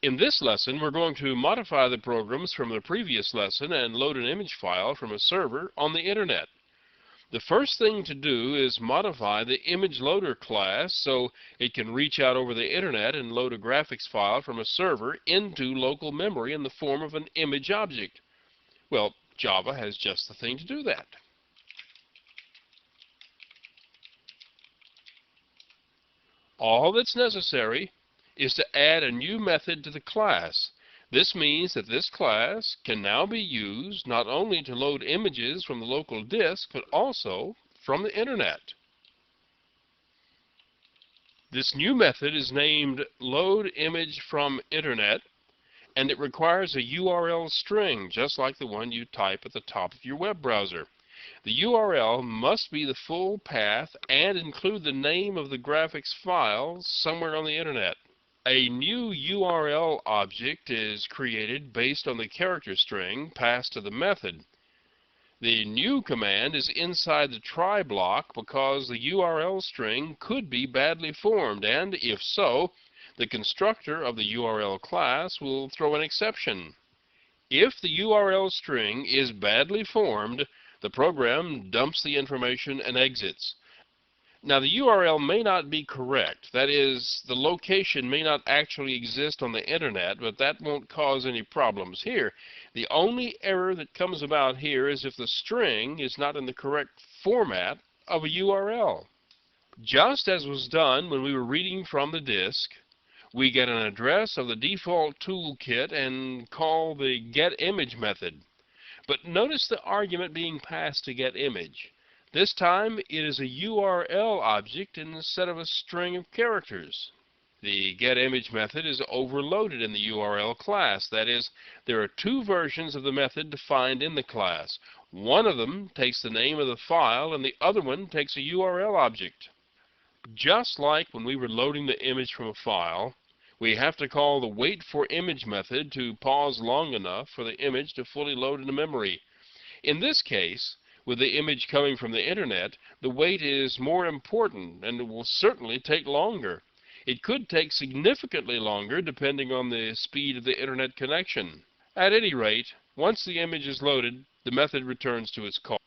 In this lesson, we're going to modify the programs from the previous lesson and load an image file from a server on the Internet. The first thing to do is modify the image loader class so it can reach out over the Internet and load a graphics file from a server into local memory in the form of an image object. Well, Java has just the thing to do that. All that's necessary is to add a new method to the class. This means that this class can now be used not only to load images from the local disk, but also from the Internet. This new method is named loadImageFromInternet, and it requires a URL string, just like the one you type at the top of your web browser. The URL must be the full path and include the name of the graphics file somewhere on the Internet. A new URL object is created based on the character string passed to the method. The new command is inside the try block because the URL string could be badly formed, and if so, the constructor of the URL class will throw an exception. If the URL string is badly formed, the program dumps the information and exits. Now, the URL may not be correct. That is, the location may not actually exist on the Internet, but that won't cause any problems here. The only error that comes about here is if the string is not in the correct format of a URL. Just as was done when we were reading from the disk, we get an address of the default toolkit and call the getImage method. But notice the argument being passed to getImage. This time it is a URL object instead of a string of characters. The getImage method is overloaded in the URL class. That is, there are two versions of the method defined in the class. One of them takes the name of the file and the other one takes a URL object. Just like when we were loading the image from a file, we have to call the waitForImage method to pause long enough for the image to fully load into memory. In this case, with the image coming from the Internet, the wait is more important and it will certainly take longer. It could take significantly longer depending on the speed of the Internet connection. At any rate, once the image is loaded, the method returns to its call.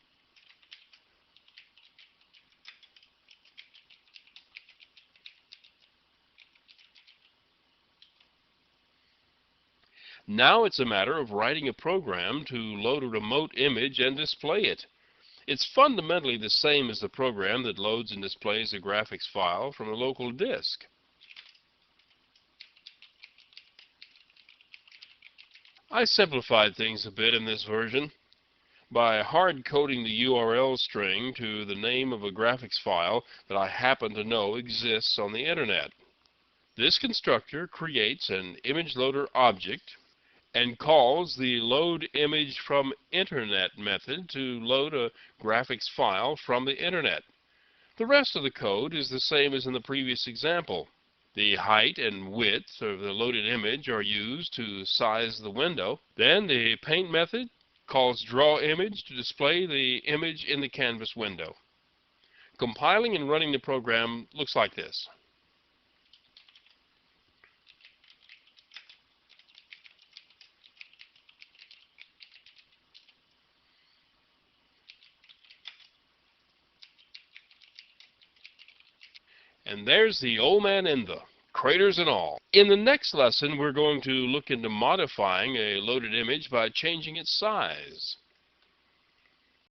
Now it's a matter of writing a program to load a remote image and display it. It's fundamentally the same as the program that loads and displays a graphics file from a local disk. I simplified things a bit in this version by hard-coding the URL string to the name of a graphics file that I happen to know exists on the Internet. This constructor creates an image loader object and calls the loadImageFromInternet method to load a graphics file from the Internet. The rest of the code is the same as in the previous example. The height and width of the loaded image are used to size the window. Then the paint method calls drawImage to display the image in the canvas window. Compiling and running the program looks like this. And there's the old man Inva, craters and all. In the next lesson, we're going to look into modifying a loaded image by changing its size.